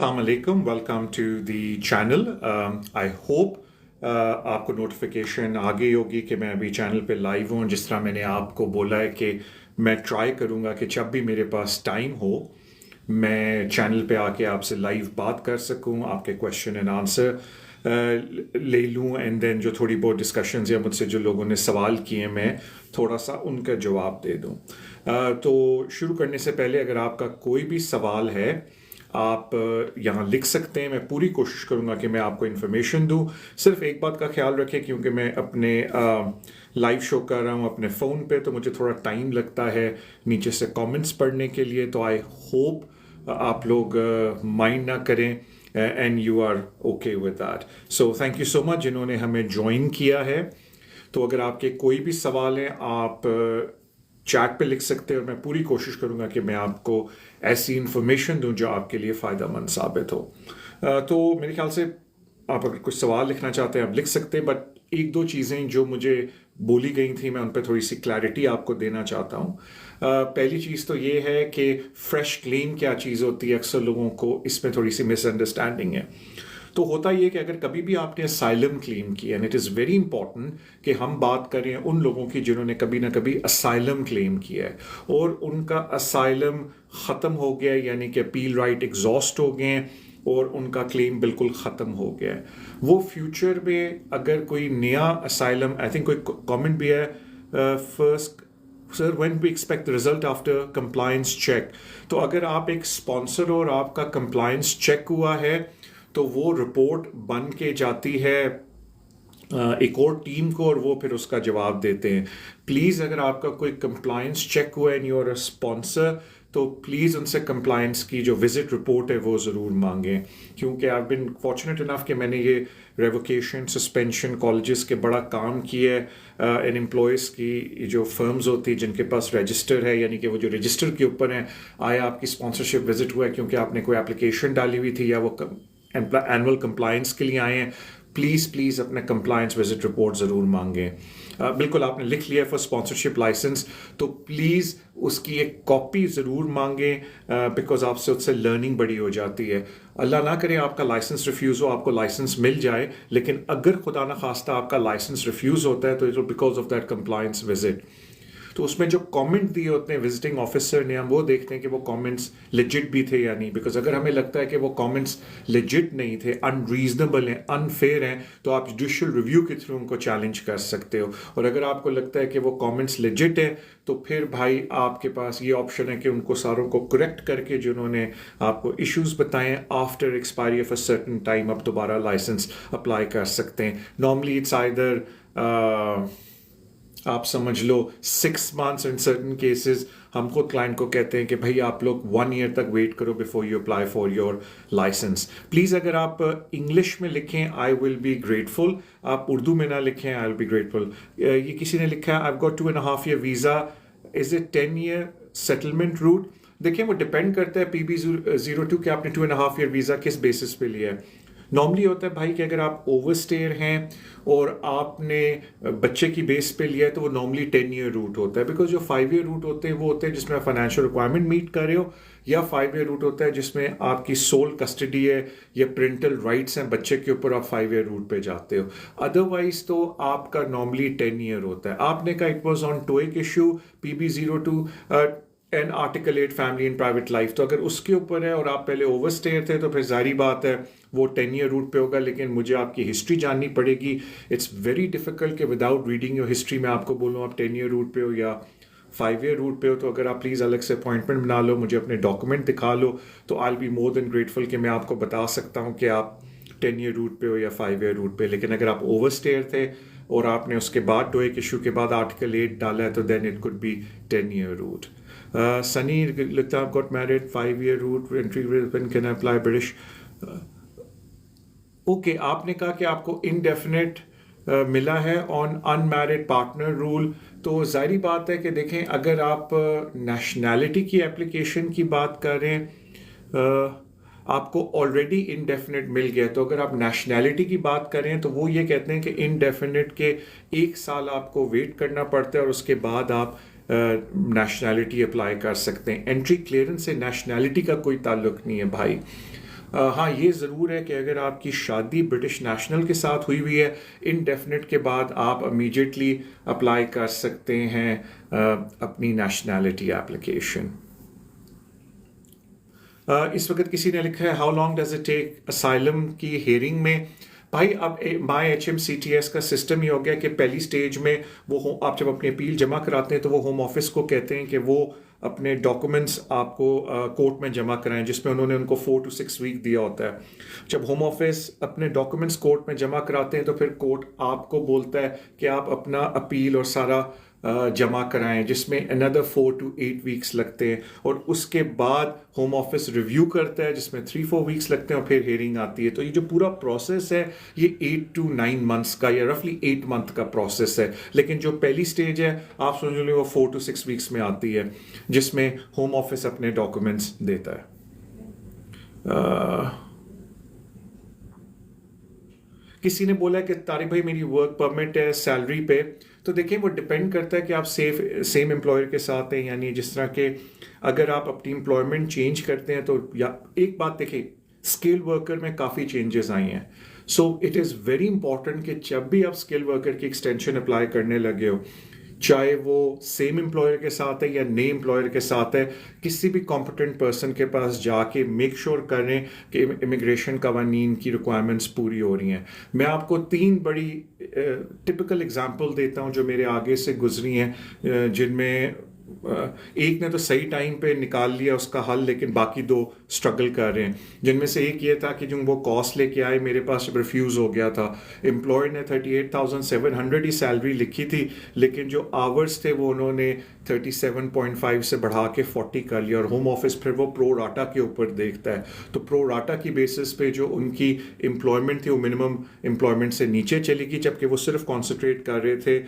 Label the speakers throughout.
Speaker 1: Assalamu alaikum, welcome to the channel. I hope आपको notification आ गई होगी कि मैं अभी चैनल पे लाइव हूँ. जिस तरह मैंने आपको बोला है कि मैं ट्राई करूँगा कि जब भी मेरे पास टाइम हो मैं चैनल पे आके आपसे लाइव बात कर सकूँ, आपके क्वेश्चन एंड आंसर ले लूँ, एंड देन जो थोड़ी बहुत डिस्कशंस या मुझसे जो लोगों ने सवाल किए मैं थोड़ा सा उनका जवाब दे दूँ. तो शुरू करने से पहले अगर आपका कोई भी सवाल है आप यहाँ लिख सकते हैं. मैं पूरी कोशिश करूँगा कि मैं आपको इन्फॉर्मेशन दूँ. सिर्फ एक बात का ख्याल रखें, क्योंकि मैं अपने लाइव शो कर रहा हूँ अपने फ़ोन पे, तो मुझे थोड़ा टाइम लगता है नीचे से कमेंट्स पढ़ने के लिए. तो आई होप आप लोग माइंड ना करें and you are okay with that. So thank you so much जिन्होंने हमें ज्वाइन किया है. तो अगर आपके कोई भी सवाल हैं आप चैट पे लिख सकते हैं और मैं पूरी कोशिश करूंगा कि मैं आपको ऐसी इन्फॉर्मेशन दूं जो आपके लिए फ़ायदेमंद साबित हो. तो मेरे ख्याल से आप अगर कुछ सवाल लिखना चाहते हैं आप लिख सकते हैं, बट एक दो चीज़ें जो मुझे बोली गई थी मैं उन पर थोड़ी सी क्लैरिटी आपको देना चाहता हूँ. पहली चीज़ तो ये है कि फ्रेश क्लेम क्या चीज़ होती है. अक्सर लोगों को इसमें थोड़ी सी मिसअंडरस्टैंडिंग है. तो होता ये कि अगर कभी भी आपने असाइलम क्लेम किया, and it is very important कि हम बात करें उन लोगों की जिन्होंने कभी ना कभी असाइलम क्लेम किया है और उनका असाइलम ख़त्म हो गया, यानी कि अपील राइट एग्जॉस्ट हो गए और उनका क्लेम बिल्कुल ख़त्म हो गया है. वो फ्यूचर में अगर कोई नया असाइलम, आई थिंक कोई कमेंट भी है first sir when we expect result after compliance check. तो अगर आप एक स्पॉन्सर और आपका कंप्लायंस चेक हुआ है तो वो रिपोर्ट बन के जाती है एक और टीम को और वो फिर उसका जवाब देते हैं. प्लीज़ अगर आपका कोई कंप्लायंस चेक हुआ है and you are a sponsor तो प्लीज़ उनसे कंप्लायंस की जो विजिट रिपोर्ट है वो ज़रूर मांगें. क्योंकि I have been fortunate enough कि मैंने ये रेवोकेशन सस्पेंशन कॉलेजेस के बड़ा काम किया है. इन एम्प्लॉयज़ की जो फर्म्स होती है जिनके पास रजिस्टर है, यानी कि वो जो रजिस्टर के ऊपर हैं, आया आपकी स्पॉन्सरशिप विजिट हुआ है क्योंकि आपने कोई एप्लीकेशन डाली हुई थी या वो एनुअल कंप्लायंस के लिए आए हैं, प्लीज़ अपने कंप्लायंस विजिट रिपोर्ट ज़रूर मांगें. बिल्कुल आपने लिख लिया फॉर स्पॉन्सरशिप लाइसेंस तो प्लीज़ उसकी एक कॉपी ज़रूर मांगें, बिकॉज आपसे उससे लर्निंग बड़ी हो जाती है. अल्लाह ना करे आपका लाइसेंस रिफ्यूज़ हो, आपको लाइसेंस मिल जाए, लेकिन अगर खुदा ना खास्ता आपका लाइसेंस रिफ्यूज़ होता है तो it because of that compliance visit. तो उसमें जो कमेंट दिए होते हैं विजिटिंग ऑफिसर ने, हम वो देखते हैं कि वो कमेंट्स लेजिट भी थे या नहीं. बिकॉज अगर हमें लगता है कि वो कमेंट्स लेजिट नहीं थे, अनरीजनेबल हैं, अनफेयर हैं, तो आप जुडिशियल रिव्यू के थ्रू उनको चैलेंज कर सकते हो. और अगर आपको लगता है कि वो कमेंट्स लेजिट हैं तो फिर भाई आपके पास ये ऑप्शन है कि उनको सारों को करेक्ट करके जिन्होंने आपको इश्यूज बताएं after expiry of a certain time आप दोबारा लाइसेंस अप्लाई कर सकते हैं. नॉर्मली इट्स आइदर आप समझ लो 6 months इन सर्टन केसेस. हम खुद क्लाइंट को कहते हैं कि भाई आप लोग 1 year तक वेट करो before you apply for your licence. Please अगर आप इंग्लिश में लिखें आई विल बी ग्रेटफुल, आप उर्दू में ना लिखें आई विल बी ग्रेटफुल. ये किसी ने लिखा है I have got 2.5 year visa, is it 10 year settlement route. देखिए वो डिपेंड करता है PB02 कि आपने 2.5 year वीज़ा किस बेसिस पे लिया है. नॉर्मली होता है भाई कि अगर आप ओवरस्टेयर हैं और आपने बच्चे की बेस पे लिया है तो वो नॉर्मली 10 year रूट होता है. बिकॉज जो 5 year रूट होते हैं वो होते हैं जिसमें आप फाइनेंशियल रिक्वायरमेंट मीट कर रहे हो, या 5 year रूट होता है जिसमें आपकी सोल कस्टडी है या पेरेंटल राइट्स हैं बच्चे के ऊपर, आप 5 year रूट पे जाते हो. अदरवाइज तो आपका नॉर्मली 10 year होता है. आपने कहा इट वॉज ऑन टोइक issue PB02 and article 8 family and private life, तो अगर उसके ऊपर है और आप पहले ओवरस्टेयर थे तो फिर जारी बात है वो 10 year रूट पे होगा. लेकिन मुझे आपकी हिस्ट्री जाननी पड़ेगी. इट्स वेरी डिफिकल्ट कि विदाउट रीडिंग योर हिस्ट्री में आपको बोलूँ आप 10 year रूट पे हो या 5 year रूट पे हो. तो अगर आप प्लीज़ अलग से अपॉइंटमेंट बना लो, मुझे अपने डॉक्यूमेंट दिखा लो, तो आई will be more than grateful कि मैं आपको बता सकता हूँ कि आप 10 year रूट पे हो या 5 year रूट पे. लेकिन अगर आप ओवरस्टेयर थे और आपने उसके बाद टोइक इशू के बाद आर्टिकल 8 डाला है तो then it could be 10 year route. Sunny लगता है got married 5 year route entry when can I apply British. Okay आपने कहा कि आपको इनडेफिनेट मिला है ऑन अनमैरिड पार्टनर रूल. तो जाहिर बात है कि देखें अगर आप नेशनैलिटी की एप्लीकेशन की बात करें आपको ऑलरेडी इनडेफिनेट मिल गया. तो अगर आप नेशनैलिटी की बात करें तो वो ये कहते हैं कि इनडेफिनेट के 1 साल आपको वेट करना पड़ता है और उसके बाद आप नेशनैलिटी अप्लाई कर सकते हैं. एंट्री क्लियरेंस से नेशनैलिटी का कोई ताल्लुक नहीं है भाई. हाँ, ये ज़रूर है कि अगर आपकी शादी ब्रिटिश नेशनल के साथ हुई हुई है, इनडेफिनिट के बाद आप इमीडिएटली अप्लाई कर सकते हैं अपनी नेशनैलिटी एप्लीकेशन। इस वक्त किसी ने लिखा है, how long does it take asylum की हेयरिंग में। भाई अब माई HMCTS का सिस्टम ही हो गया कि पहली स्टेज में आप जब अपनी अपील जमा कराते हैं तो वो होम ऑफिस को कहते हैं कि वो अपने डॉक्यूमेंट्स आपको कोर्ट में जमा कराएं, जिसमें उन्होंने उनको 4 to 6 वीक दिया होता है। जब होम ऑफिस अपने डॉक्यूमेंट्स कोर्ट में जमा कराते हैं तो फिर कोर्ट आपको बोलता है कि आप अपना अपील और सारा जमा कराएं, जिसमें अनदर 4 to 8 वीक्स लगते हैं, और उसके बाद होम ऑफिस रिव्यू करता है जिसमें 3-4 वीक्स लगते हैं और फिर हेयरिंग आती है। तो ये जो पूरा प्रोसेस है ये 8 to 9 मंथ्स का या रफली 8 मंथ का प्रोसेस है। लेकिन जो पहली स्टेज है आप समझ लो वो 4 to 6 वीक्स में आती है, जिसमें होम ऑफिस अपने डॉक्यूमेंट्स देता है। किसी ने बोला कि तारिक भाई मेरी वर्क परमिट है सैलरी पे, तो देखिए वो डिपेंड करता है कि आप सेम एम्प्लॉयर के साथ हैं, यानी जिस तरह के अगर आप अपनी एम्प्लॉयमेंट चेंज करते हैं तो, या एक बात देखिए स्किल वर्कर में काफ़ी चेंजेस आई हैं। So it is very important कि जब भी आप स्किल वर्कर की एक्सटेंशन अप्लाई करने लगे हो, चाहे वो सेम एम्प्लॉयर के साथ है या नए एम्प्लॉयर के साथ है, किसी भी कॉम्पिटेंट पर्सन के पास जाके मेक श्योर करें कि इमिग्रेशन कवानीन की रिक्वायरमेंट्स पूरी हो रही हैं। मैं आपको 3 बड़ी टिपिकल एग्जांपल देता हूं जो मेरे आगे से गुजरी हैं, जिनमें एक ने तो सही टाइम पे निकाल लिया उसका हल, लेकिन बाकी 2 स्ट्रगल कर रहे हैं। जिनमें से एक ये था कि जो वो कॉस्ट लेके आए मेरे पास जब रिफ्यूज़ हो गया था, एम्प्लॉयर ने 38,700 ही सैलरी लिखी थी, लेकिन जो आवर्स थे वो उन्होंने 37.5 से बढ़ा के 40 कर लिया, और होम ऑफिस फिर वो प्रो राटा के ऊपर देखता है। तो प्रो राटा की बेसिस पे जो उनकी एम्प्लॉयमेंट थी वो मिनिमम एम्प्लॉयमेंट से नीचे चली गई, जबकि वो सिर्फ कॉन्सेंट्रेट कर रहे थे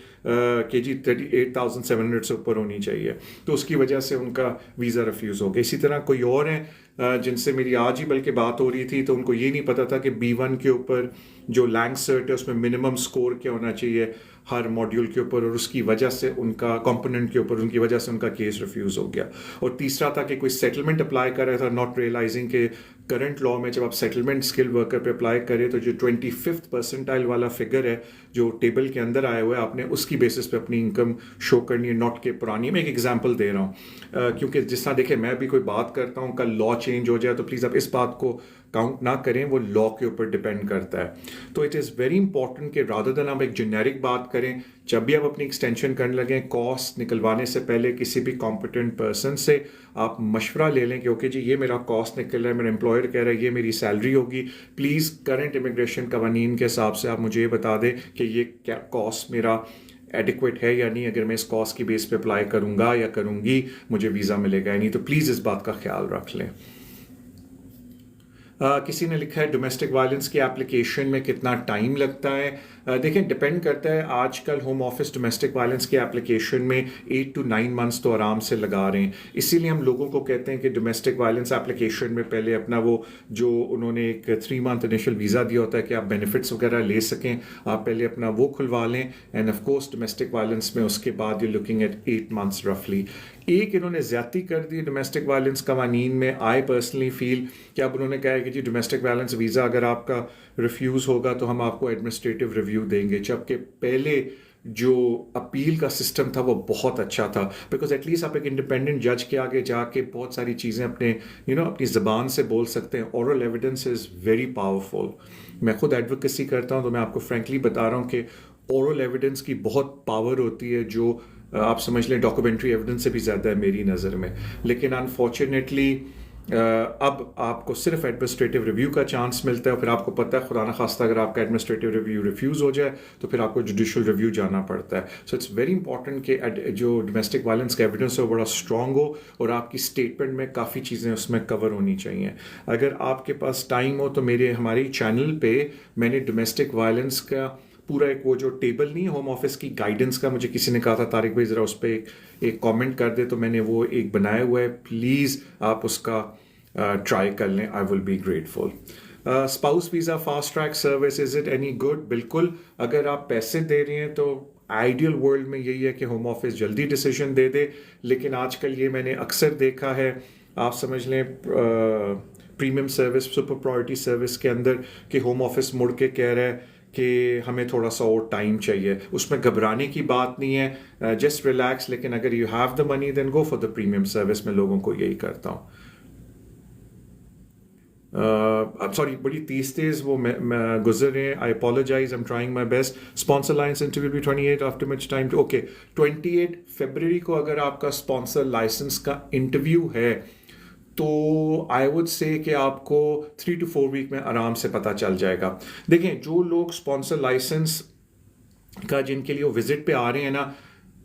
Speaker 1: कि जी 38,700 से ऊपर होनी चाहिए। तो उसकी वजह से उनका वीज़ा रिफ्यूज़ हो गया। इसी तरह कोई और है जिनसे मेरी आज ही बल्कि बात हो रही थी, तो उनको ये नहीं पता था कि B1 के ऊपर जो लैंग सर्ट है उसमें मिनिमम स्कोर क्या होना चाहिए हर मॉड्यूल के ऊपर, और उसकी वजह से उनका कंपोनेंट के ऊपर उनकी वजह से उनका केस रिफ्यूज़ हो गया। और तीसरा था कि कोई सेटलमेंट अप्लाई कर रहा था, नॉट रियलाइजिंग के करंट लॉ में जब आप सेटलमेंट स्किल वर्कर पे अप्लाई करें तो जो 25th परसेंटाइल वाला फिगर है जो टेबल के अंदर आया हुआ है, आपने उसकी बेसिस पे अपनी इनकम शो करनी है, नॉट के पुरानी। मैं एक एग्जांपल दे रहा हूँ क्योंकि जिस तरह देखिए मैं भी कोई बात करता हूँ, कल लॉ चेंज हो जाए तो प्लीज़ आप इस बात को काउंट ना करें, वो लॉ के ऊपर डिपेंड करता है। तो इट इज़ वेरी इंपॉर्टेंट कि रादर देन आप एक जेनेरिक बात करें, जब भी आप अपनी एक्सटेंशन करने लगें कॉस्ट निकलवाने से पहले किसी भी कॉम्पिटेंट पर्सन से आप मशवरा ले लें कि ओके जी ये मेरा कॉस्ट निकल रहा है, मेरा एम्प्लॉयर कह रहा है ये मेरी सैलरी होगी, प्लीज़ करंट इमिग्रेशन कवानीन के हिसाब से आप मुझे ये बता दें कि ये क्या कॉस्ट मेरा एडिक्वेट है या नहीं, अगर मैं इस कॉस्ट की बेस पे अप्लाई करूँगा या करूँगी मुझे वीज़ा मिलेगा या नहीं। तो प्लीज़ इस बात का ख्याल रख लें। किसी ने लिखा है डोमेस्टिक वायलेंस की एप्लीकेशन में कितना टाइम लगता है। देखें डिपेंड करता है, आजकल होम ऑफिस डोमेस्टिक वायलेंस की एप्लीकेशन में 8 to 9 मंथ्स तो आराम से लगा रहे हैं। इसीलिए हम लोगों को कहते हैं कि डोमेस्टिक वायलेंस एप्लीकेशन में पहले अपना वो जो उन्होंने एक 3 मंथ इनिशियल वीज़ा दिया होता है कि आप बेनिफिट्स वगैरह ले सकें, आप पहले अपना वो खुलवा लें। End of course domestic violence में उसके बाद यू लुकिंग एट 8 मंथ्स रफली। एक इन्होंने ज्यादती कर दी डोमेस्टिक वायलेंस कवानीन में। आई पर्सनली फील कि अब उन्होंने कहा है कि जी डोमेस्टिक वायलेंस वीज़ा अगर आपका रिफ्यूज़ होगा तो हम आपको एडमिनिस्ट्रेटिव रिव्यू देंगे, जबकि पहले जो अपील का सिस्टम था वो बहुत अच्छा था, बिकॉज एटलीस्ट आप एक इंडिपेंडेंट जज के आगे जाके बहुत सारी चीज़ें अपने अपनी ज़बान से बोल सकते हैं। Oral evidence is very powerful. मैं खुद एडवोकेसी करता हूँ तो मैं आपको फ्रेंकली बता रहा हूँ कि ओरल एविडेंस की बहुत पावर होती है, जो आप समझ लें डॉक्यूमेंट्री एविडेंस से भी ज़्यादा है मेरी नज़र में। लेकिन अनफॉर्चुनेटली अब आपको सिर्फ एडमिनिस्ट्रेटिव रिव्यू का चांस मिलता है, और फिर आपको पता है खुदा न खास्ता अगर आपका एडमिनिस्ट्रेटिव रिव्यू रिफ्यूज़ हो जाए तो फिर आपको जुडिशल रिव्यू जाना पड़ता है। सो इट्स वेरी इंपॉर्टेंट कि जो डोमेस्टिक वायलेंस का एविडेंस है वो बड़ा स्ट्रॉन्ग हो और आपकी स्टेटमेंट में काफ़ी चीज़ें उसमें कवर होनी चाहिए। अगर आपके पास टाइम हो तो हमारे चैनल पे मैंने डोमेस्टिक वायलेंस का पूरा एक वो जो टेबल नहीं है होम ऑफिस की गाइडेंस का, मुझे किसी ने कहा था तारिक भाई ज़रा उस पर एक कमेंट कर दे, तो मैंने वो एक बनाया हुआ है, प्लीज़ आप उसका ट्राई कर लें, आई will be grateful. Spouse visa fast track service, is it any good? बिल्कुल, अगर आप पैसे दे रहे हैं तो आइडियल वर्ल्ड में यही है कि होम ऑफिस जल्दी डिसीजन दे दे, लेकिन आजकल ये मैंने अक्सर देखा है, आप समझ लें premium service, super priority service के अंदर कि होम ऑफिस मुड़ के कह रहा है कि हमें थोड़ा सा और टाइम चाहिए, उसमें घबराने की बात नहीं है, जस्ट रिलैक्स। लेकिन अगर you have the money then go for the premium service. मैं लोगों को यही करता हूँ। अब सॉरी, बड़ी तेज वो मैं गुजर रहे हैं। I apologise, I am trying my best. Sponsor licence interview भी 28 after much time to okay 28 फरवरी को अगर आपका स्पॉन्सर लाइसेंस का इंटरव्यू है तो आई वुड से कि आपको 3 to 4 वीक में आराम से पता चल जाएगा। देखें, जो लोग स्पॉन्सर लाइसेंस का जिनके लिए वो विजिट पे आ रहे हैं ना,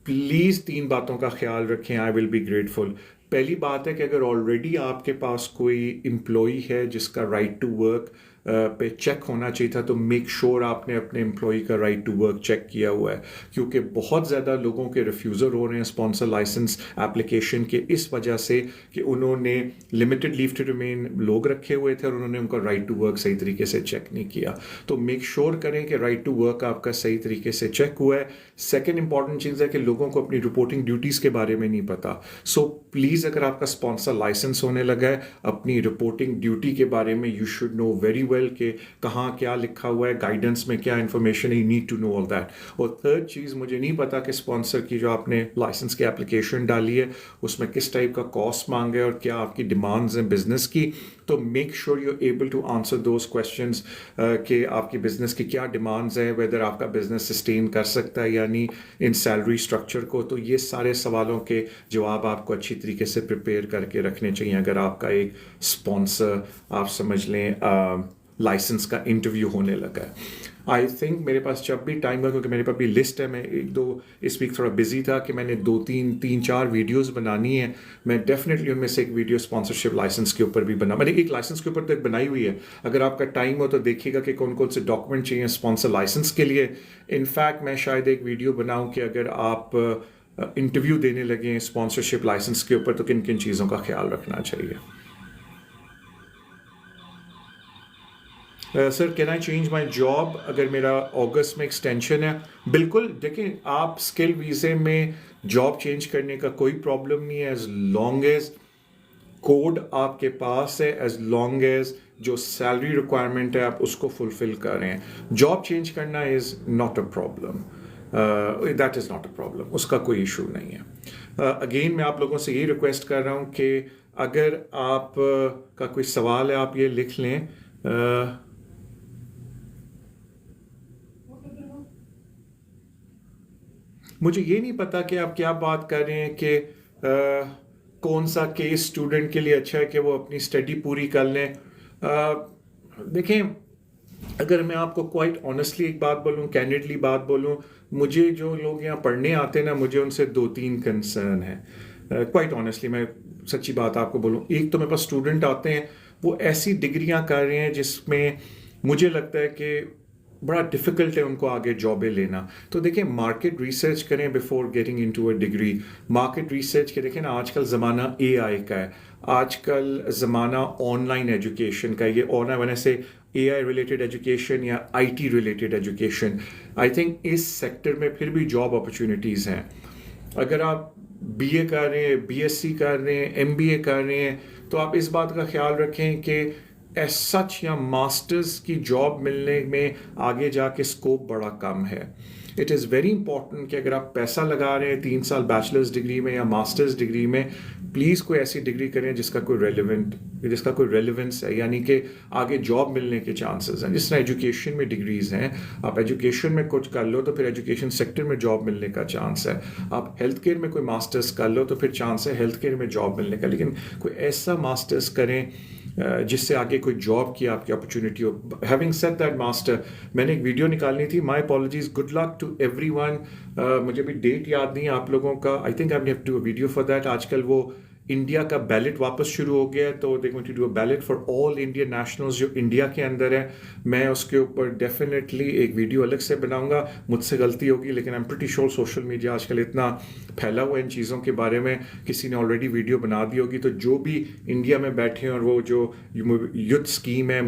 Speaker 1: प्लीज़ 3 बातों का ख्याल रखें। आई विल बी ग्रेटफुल। पहली बात है कि अगर ऑलरेडी आपके पास कोई एम्प्लॉई है जिसका राइट टू वर्क पे चेक होना चाहिए था, तो मेक श्योर आपने अपने एम्प्लॉई का राइट टू वर्क चेक किया हुआ है, क्योंकि बहुत ज़्यादा लोगों के रिफ्यूज़र हो रहे हैं स्पॉन्सर लाइसेंस एप्लीकेशन के इस वजह से कि उन्होंने लिमिटेड लीव टू रिमेन लोग रखे हुए थे और उन्होंने उनका राइट टू वर्क सही तरीके से चेक नहीं किया। तो मेक श्योर करें कि राइट टू वर्क आपका सही तरीके से चेक हुआ है। सेकेंड इंपॉर्टेंट चीज़ है कि लोगों को अपनी रिपोर्टिंग ड्यूटीज़ के बारे में नहीं पता। सो प्लीज़, अगर आपका स्पॉन्सर लाइसेंस होने लगा है, अपनी रिपोर्टिंग ड्यूटी के बारे में you should know very well कि कहाँ क्या लिखा हुआ है, गाइडेंस में क्या इंफॉर्मेशन है, you need to know all that. और थर्ड चीज़, मुझे नहीं पता कि स्पॉन्सर की जो आपने लाइसेंस की एप्लीकेशन डाली है उसमें किस टाइप का कॉस्ट मांगे और क्या आपकी डिमांड्स हैं बिजनेस की। तो make sure you able to answer those questions कि आपकी बिजनेस की क्या डिमांड्स हैं, वेदर आपका बिजनेस सस्टेन कर सकता है यानी इन सैलरी स्ट्रक्चर को। तो ये सारे सवालों के जवाब आपको अच्छी तरीके से प्रिपेयर करके रखने चाहिए अगर आपका एक स्पॉन्सर, आप समझ लें, लाइसेंस का इंटरव्यू होने लगा है। आई थिंक मेरे पास जब भी टाइम हुआ, क्योंकि मेरे पास भी लिस्ट है, मैं 1-2 इस वीक थोड़ा बिजी था कि मैंने 2-3 वीडियोस बनानी है। मैं डेफिनेटली उनमें से एक वीडियो स्पॉन्सरशिप लाइसेंस के ऊपर भी बना, मैंने एक लाइसेंस के ऊपर तो एक बनाई हुई है। अगर आपका टाइम हो तो देखिएगा कि कौन कौन से डॉक्यूमेंट चाहिए स्पॉन्सर लाइसेंस के लिए। इनफैक्ट मैं शायद एक वीडियो बनाऊँ कि अगर आप इंटरव्यू देने लगे स्पॉन्सरशिप लाइसेंस के ऊपर तो किन किन चीज़ों का ख्याल रखना चाहिए। Sir, can I change my job अगर मेरा अगस्त में एक्सटेंशन है? बिल्कुल। देखिए, आप स्किल वीज़े में जॉब चेंज करने का कोई प्रॉब्लम नहीं है, एज लॉन्ग एज कोड आपके पास है, एज लॉन्ग एज जो सैलरी रिक्वायरमेंट है आप उसको फुलफिल कर रहे हैं। जॉब चेंज करना is not a problem, that is not a problem, उसका कोई इशू नहीं है। अगेन मैं आप लोगों से यही रिक्वेस्ट कर रहा हूँ कि अगर आप का कोई सवाल है आप ये लिख लें। मुझे ये नहीं पता कि आप क्या बात कर रहे हैं कि कौन सा केस स्टूडेंट के लिए अच्छा है कि वो अपनी स्टडी पूरी कर लें। देखें, अगर मैं आपको क्वाइट ऑनेस्टली एक बात बोलूं, कैंडिडली बात बोलूं, मुझे जो लोग यहाँ पढ़ने आते हैं ना, मुझे उनसे 2-3 कंसर्न है। क्वाइट ऑनेस्टली मैं सच्ची बात आपको बोलूं, एक तो मेरे पास स्टूडेंट आते हैं वो ऐसी डिग्रियां कर रहे हैं जिसमें मुझे लगता है कि बड़ा डिफ़िकल्ट है उनको आगे जॉबें लेना। तो देखिए, मार्केट रिसर्च करें before getting into a degree. Market research के देखें ना, आजकल ज़माना AI का है, आजकल ज़माना ऑनलाइन एजुकेशन का है। ये ऑनलाइन वजह से AI रिलेटेड एजुकेशन या IT related education, I think इस सेक्टर में फिर भी जॉब अपॉर्चुनिटीज़ हैं। अगर आप BA कर रहे हैं, BSc कर रहे हैं, MBA कर रहे हैं, तो आप इस बात का ख्याल रखें कि एज सच या मास्टर्स की जॉब मिलने में आगे जाके स्कोप बड़ा कम है। इट इज़ वेरी इंपॉर्टेंट कि अगर आप पैसा लगा रहे हैं 3 साल बैचलर्स डिग्री में या मास्टर्स डिग्री में, प्लीज़ कोई ऐसी डिग्री करें जिसका कोई रेलिवेंस है, यानी कि आगे जॉब मिलने के चांसेस हैं। जिस तरह एजुकेशन में डिग्रीज हैं, आप एजुकेशन में कुछ कर लो तो फिर एजुकेशन सेक्टर में जॉब मिलने का चांस है। आप हेल्थ केयर में कोई मास्टर्स कर लो तो फिर चांस है हेल्थ केयर में जॉब मिलने का। लेकिन कोई ऐसा मास्टर्स करें जिससे आगे कोई जॉब की आपकी अपॉर्चुनिटी हो। हैविंग सेड दैट मास्टर, मैंने एक वीडियो निकालनी थी, my apologies, good luck to everyone. मुझे भी डेट याद नहीं है आप लोगों का, I think I have to do a video for that. आजकल वो इंडिया का बैलेट वापस शुरू हो गया है, तो they going to do a ballot for all Indian nationals जो इंडिया के अंदर है। मैं उसके ऊपर डेफिनेटली एक वीडियो अलग से बनाऊंगा। मुझसे गलती होगी लेकिन I am pretty sure social media आजकल इतना फैला हुआ है इन चीज़ों के बारे में, किसी ने ऑलरेडी वीडियो बना दी होगी। तो जो भी इंडिया में बैठे हैं और वो जो युद्ध स्कीम है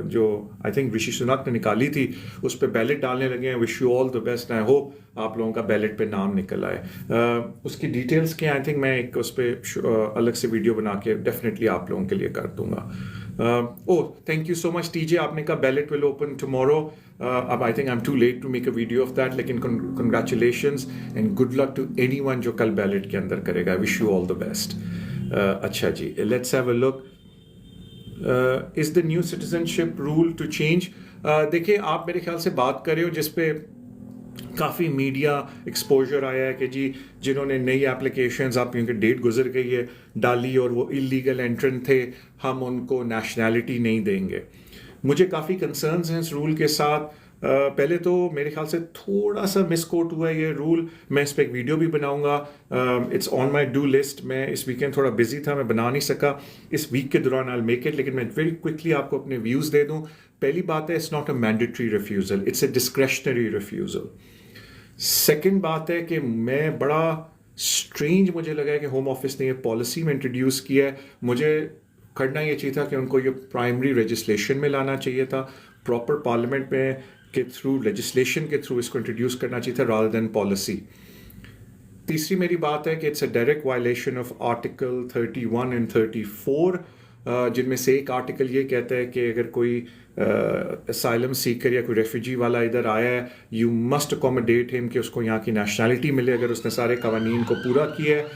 Speaker 1: जो आई थिंक ऋषि सुनक ने निकाली थी, उस पर बैलेट डालने लगे हैं। Wish you all the best, I hope आप लोगों का बैलेट पे नाम निकल आए। उसकी डिटेल्स के आई थिंक मैं एक उस पर अलग से वीडियो बना के डेफिनेटली आप लोगों के लिए कर दूंगा। Oh, thank you so much, TJ. आपने कहा ballot will open tomorrow. अब I think I'm too late to make a video of that. लेकिन congratulations and good luck to anyone जो कल ballot के अंदर करेगा. I wish you all the best. अच्छा जी, let's have a look. Is the new citizenship rule to change? देखिए, आप मेरे ख्याल से बात कर रहे हो जिस पे काफ़ी मीडिया एक्सपोजर आया है कि जी जिन्होंने नई एप्लीकेशंस आप क्योंकि डेट गुजर गई है डाली और वो इलीगल एंट्रेंट थे, हम उनको नेशनैलिटी नहीं देंगे. मुझे काफ़ी कंसर्न्स हैं इस रूल के साथ. पहले तो मेरे ख्याल से थोड़ा सा मिसकोट हुआ है ये रूल. मैं इस पर एक वीडियो भी बनाऊंगा. It's on my do list. मैं इस वीकेंड थोड़ा बिजी था, मैं बना नहीं सका. इस वीक के दौरान आई मेक इट. लेकिन मैं वेरी क्विकली आपको अपने व्यूज़ दे दूँ. पहली बात है, it's not a mandatory refusal, it's a discretionary refusal. Second बात है कि मैं बड़ा स्ट्रेंज मुझे लगा है कि होम ऑफिस ने ये पॉलिसी में इंट्रोड्यूस किया है. मुझे करना ये चाहिए था कि उनको ये प्राइमरी लेजिस्लेशन में लाना चाहिए था, प्रॉपर पार्लियामेंट में के थ्रू लेजिस्लेशन के थ्रू इसको इंट्रोड्यूस करना चाहिए था रादर देन पॉलिसी. तीसरी मेरी बात है कि it's a direct violation of article 31 and 34, जिनमें से एक आर्टिकल ये कहता है कि अगर कोई असाइलम सीकर या कोई रेफ्यूजी वाला इधर आया है, यू मस्ट अकोमोडेट हिम कि उसको यहाँ की नेशनैलिटी मिले अगर उसने सारे कवानीन को पूरा किया है.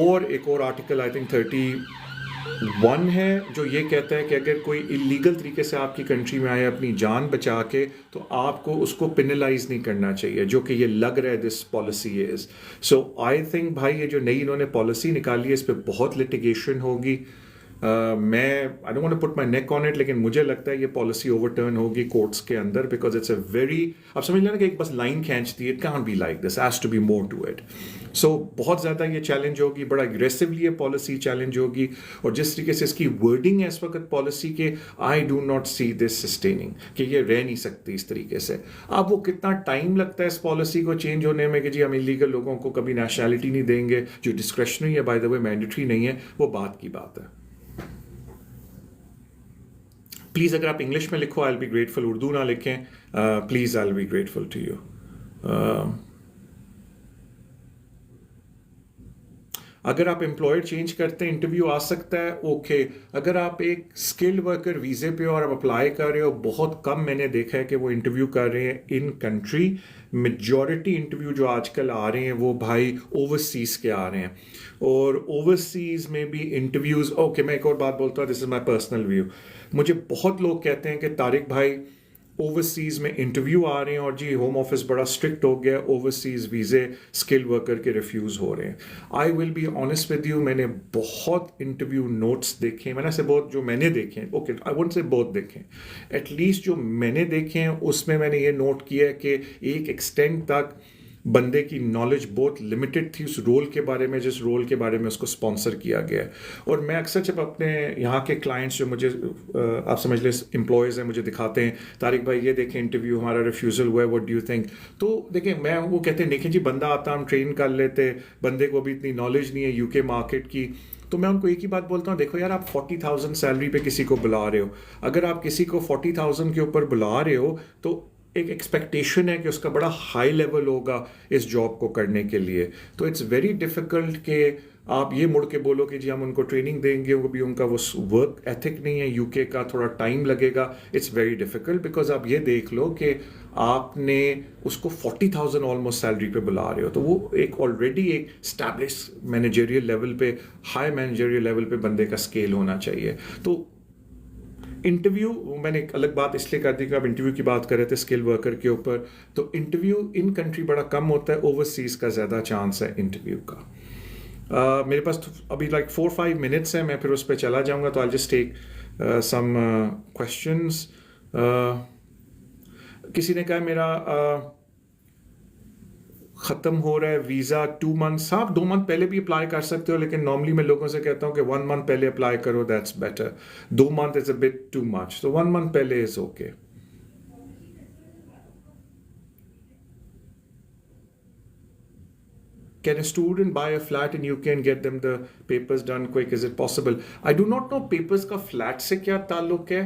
Speaker 1: और एक और आर्टिकल आई थिंक 31 है जो ये कहता है कि अगर कोई इलीगल तरीके से आपकी कंट्री में आया अपनी जान बचा के, तो आपको उसको पेनलाइज नहीं करना चाहिए, जो कि ये लग रहा है this policy is. So I think भाई ये जो नई इन्होंने पॉलिसी निकाली है इस पर बहुत लिटिगेशन होगी. मैं I don't want to put my neck on it, लेकिन मुझे लगता है ये पॉलिसी ओवरटर्न होगी कोर्ट्स के अंदर, बिकॉज इट्स अ वेरी, आप समझ लेना कि एक बस लाइन खींचती है. It can't be like this, has to be more to it. So बहुत ज़्यादा ये चैलेंज होगी, बड़ा एग्रेसिवली ये पॉलिसी चैलेंज होगी. और जिस तरीके से इसकी वर्डिंग है इस वक्त पॉलिसी के, I do not see this sustaining, कि ये रह नहीं सकती इस तरीके से. अब वो कितना टाइम लगता है इस पॉलिसी को चेंज होने में कि जी हम इलीगल लोगों को कभी नेशनैलिटी नहीं देंगे, जो डिस्क्रेशनरी है बाय द वे, मैंडेटरी नहीं है, वो बात की बात है. प्लीज़ अगर आप इंग्लिश में लिखो I will be grateful, Urdu ना लिखें please, I will be grateful to you. अगर आप एम्प्लॉयर चेंज करते हैं इंटरव्यू आ सकता है, ओके. अगर आप एक स्किल्ड वर्कर वीज़े पे और आप अप्लाई कर रहे हो, बहुत कम मैंने देखा है कि वो इंटरव्यू कर रहे हैं इन कंट्री. मेजॉरिटी इंटरव्यू जो आजकल आ रहे हैं वो भाई ओवरसीज़ के आ रहे हैं. और ओवरसीज़ में भी इंटरव्यूज़, ओके मैं एक और बात बोलता हूँ, this is my personal view. मुझे बहुत लोग कहते हैं कि तारिक भाई ओवरसीज़ में इंटरव्यू आ रहे हैं और जी होम ऑफिस बड़ा स्ट्रिक्ट हो गया, ओवरसीज़ वीज़े स्किल्ड वर्कर के रिफ्यूज़ हो रहे हैं. आई will be honest with you, मैंने बहुत इंटरव्यू नोट्स देखे हैं. मैंने ऐसे बहुत जो मैंने देखे हैं, ओके आई वोंट से बहुत देखे हैं, एटलीस्ट जो मैंने देखे हैं उसमें मैंने ये नोट किया है कि एक एक्सटेंट तक बंदे की नॉलेज बहुत लिमिटेड थी उस रोल के बारे में, जिस रोल के बारे में उसको स्पॉन्सर किया गया है. और मैं अक्सर जब अपने यहाँ के क्लाइंट्स जो मुझे आप समझ लें एम्प्लॉयज़ हैं, मुझे दिखाते हैं तारिक भाई ये देखें इंटरव्यू हमारा रिफ्यूज़ल हुआ है, व्हाट डू यू थिंक. तो देखें मैं वो कहते हैं देखें जी बंदा आता हम ट्रेन कर लेते, बंदे को भी इतनी नॉलेज नहीं है यूके मार्केट की. तो मैं उनको एक ही बात बोलता हूँ, देखो यार आप 40,000 सैलरी पे किसी को बुला रहे हो, अगर आप किसी को 40,000 के ऊपर बुला रहे हो तो एक एक्सपेक्टेशन है कि उसका बड़ा हाई लेवल होगा इस जॉब को करने के लिए. तो इट्स वेरी डिफ़िकल्ट कि आप ये मुड़ के बोलो कि जी हम उनको ट्रेनिंग देंगे, वो भी उनका वो वर्क एथिक नहीं है यूके का, थोड़ा टाइम लगेगा. इट्स वेरी डिफ़िकल्ट बिकॉज आप ये देख लो कि आपने उसको 40,000 ऑलमोस्ट सैलरी पे बुला रहे हो, तो वो एक ऑलरेडी एक स्टैब्लिश मैनेजरियल लेवल पे, हाई मैनेजरियल लेवल पे बंदे का स्केल होना चाहिए. तो इंटरव्यू मैंने एक अलग बात इसलिए कर दी कि आप इंटरव्यू की बात कर रहे थे स्किल वर्कर के ऊपर, तो इंटरव्यू इन कंट्री बड़ा कम होता है, ओवरसीज़ का ज़्यादा चांस है इंटरव्यू का. मेरे पास अभी लाइक 4-5 मिनट्स हैं, मैं फिर उस पर चला जाऊंगा. तो I just take some questions. किसी ने कहा मेरा ख़त्म हो रहा है वीज़ा 2 मंथ्स. आप 2 मंथ पहले भी अप्लाई कर सकते हो, लेकिन नॉर्मली मैं लोगों से कहता हूँ कि 1 मंथ पहले अप्लाई करो, that's better. 2 month is a bit too much, तो 1 मंथ पहले is okay. Can a student buy a flat in UK and get them the papers done quick? Is it possible? I do not know papers का flat से क्या ताल्लुक है.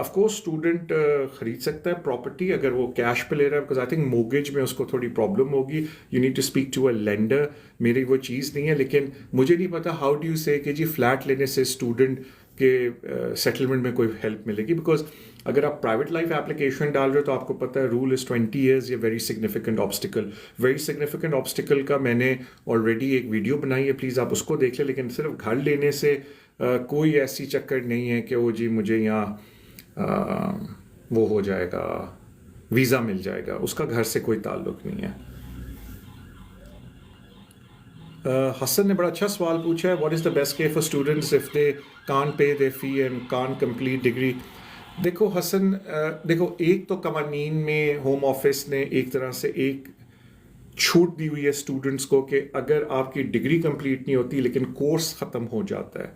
Speaker 1: Of course student खरीद सकता है property अगर वो cash पे ले रहा है, because I think mortgage में उसको थोड़ी problem होगी. You need to speak to a lender. मेरी वो चीज़ नहीं है, लेकिन मुझे नहीं पता how do you say कि जी flat लेने से student कि सेटलमेंट में कोई हेल्प मिलेगी, बिकॉज अगर आप प्राइवेट लाइफ एप्लीकेशन डाल रहे हो तो आपको पता है रूल इज़ 20 ईयर्स, ये वेरी सिग्निफिकेंट ऑब्स्टिकल का मैंने ऑलरेडी एक वीडियो बनाई है, प्लीज़ आप उसको देख लें। लेकिन सिर्फ घर लेने से कोई ऐसी चक्कर नहीं है कि वो जी मुझे यहाँ वो हो जाएगा, वीज़ा मिल जाएगा, उसका घर से कोई ताल्लुक नहीं है। हसन ने बड़ा अच्छा सवाल पूछा है, what is the best care for students if they can pay the fee and can complete degree. देखो हसन, देखो एक तो कवानीन में होम ऑफिस ने एक तरह से एक छूट दी हुई है स्टूडेंट्स को कि अगर आपकी डिग्री कंप्लीट नहीं होती लेकिन कोर्स ख़त्म हो जाता है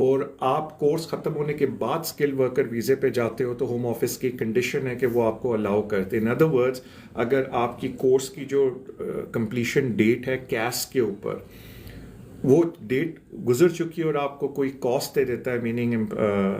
Speaker 1: और आप कोर्स ख़त्म होने के बाद स्किल वर्कर वीज़े पे जाते हो तो होम ऑफिस की कंडीशन है कि वो आपको अलाउ करते हैं। इन अदर वर्ड्स, अगर आपकी कोर्स की जो कंप्लीशन डेट है कैस के ऊपर, वो डेट गुजर चुकी है और आपको कोई कॉस्ट दे देता है, मीनिंग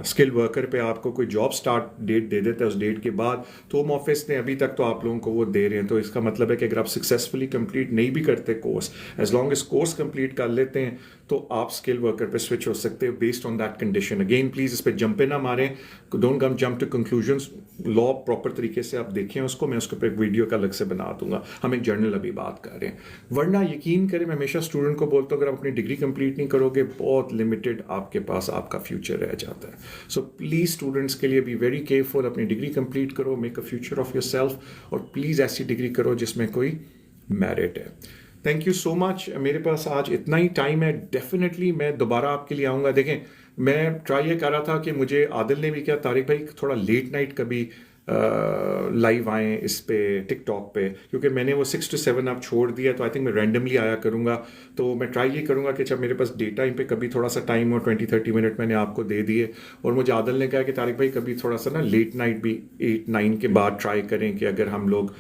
Speaker 1: स्किल वर्कर पे आपको कोई जॉब स्टार्ट डेट दे देता है उस डेट के बाद, तो होम ऑफिस ने अभी तक तो आप लोगों को वो दे रहे हैं। तो इसका मतलब है कि अगर आप सक्सेसफुली कंप्लीट नहीं भी करते course, as long as course complete कर लेते हैं तो आप स्किल वर्कर पे स्विच हो सकते हो based on that condition. Again please इस पर जंपे ना मारें, don't jump to conclusions, law proper तरीके से आप देखें उसको, मैं उसके ऊपर एक वीडियो का अलग से बना दूंगा, हम एक जर्नल अभी बात कर रहे हैं। वरना यकीन करें, मैं हमेशा स्टूडेंट को बोलता हूँ अगर आप अपनी डिग्री कंप्लीट नहीं करोगे बहुत लिमिटेड आपके पास आपका फ्यूचर रह जाता है। सो प्लीज़ स्टूडेंट्स के लिए बी वेरी केयरफुल, अपनी डिग्री कंप्लीट करो, make a future of your self, और प्लीज़ ऐसी डिग्री करो जिसमें कोई मेरिट है। Thank you so much. मेरे पास आज इतना ही टाइम है, डेफिनेटली मैं दोबारा आपके लिए आऊँगा। देखें, मैं ट्राई ये कर रहा था कि मुझे आदिल ने भी किया, तारिक भाई थोड़ा लेट नाइट कभी लाइव आएँ इस पे टिकटॉक पे, क्योंकि मैंने वो 6 to 7 अब छोड़ दिया, तो आई थिंक मैं रैंडमली आया करूँगा। तो मैं ट्राई ये करूँगा कि जब मेरे पास डे टाइम पे कभी थोड़ा सा टाइम हो, 20-30 मिनट मैंने आपको दे दिए। और मुझे आदिल ने कहा कि तारिक भाई कभी थोड़ा सा ना लेट नाइट भी 8-9 के बाद ट्राई करें कि अगर हम लोग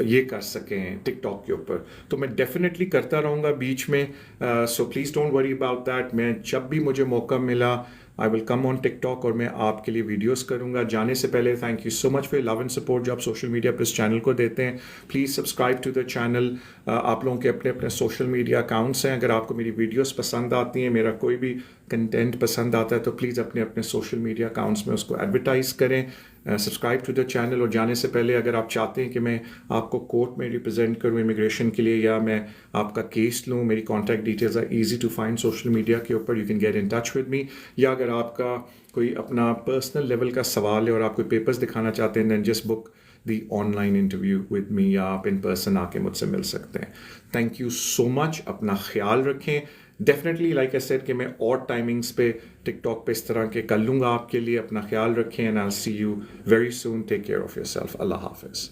Speaker 1: ये कर सकें टिकटॉक के ऊपर, तो मैं डेफिनेटली करता रहूँगा बीच में। So please don't worry about that. मैं जब भी मुझे मौका मिला I will come on TikTok और मैं आपके लिए वीडियोस करूँगा। जाने से पहले thank you so much for love and support जो आप सोशल मीडिया पर इस चैनल को देते हैं। Please subscribe to the channel. आप लोगों के अपने अपने सोशल मीडिया अकाउंट्स हैं, अगर आपको मेरी वीडियोस पसंद आती हैं, मेरा कोई भी कंटेंट पसंद आता है, तो प्लीज़ अपने अपने सोशल मीडिया अकाउंट्स में उसको एडवर्टाइज़ करें। Subscribe to the channel. और जाने से पहले अगर आप चाहते हैं कि मैं आपको कोर्ट में रिप्रेजेंट करूं इमिग्रेशन के लिए, या मैं आपका केस लूं, मेरी contact details are easy to find social media के ऊपर, you can get in touch with me. या अगर आपका कोई अपना पर्सनल लेवल का सवाल है और आप कोई पेपर्स दिखाना चाहते हैं, than just book the online interview with me, या आप इन पर्सन आके मुझसे मिल सकते हैं। थैंक यू सो मच, अपना ख्याल रखें। डेफिनेटली लाइक आई सेड कि मैं और टाइमिंग्स पे टिकटॉक पे इस तरह के कर लूँगा आपके लिए। अपना ख्याल रखें and I will see you very soon. Take care of yourself. अल्लाह हाफिज़।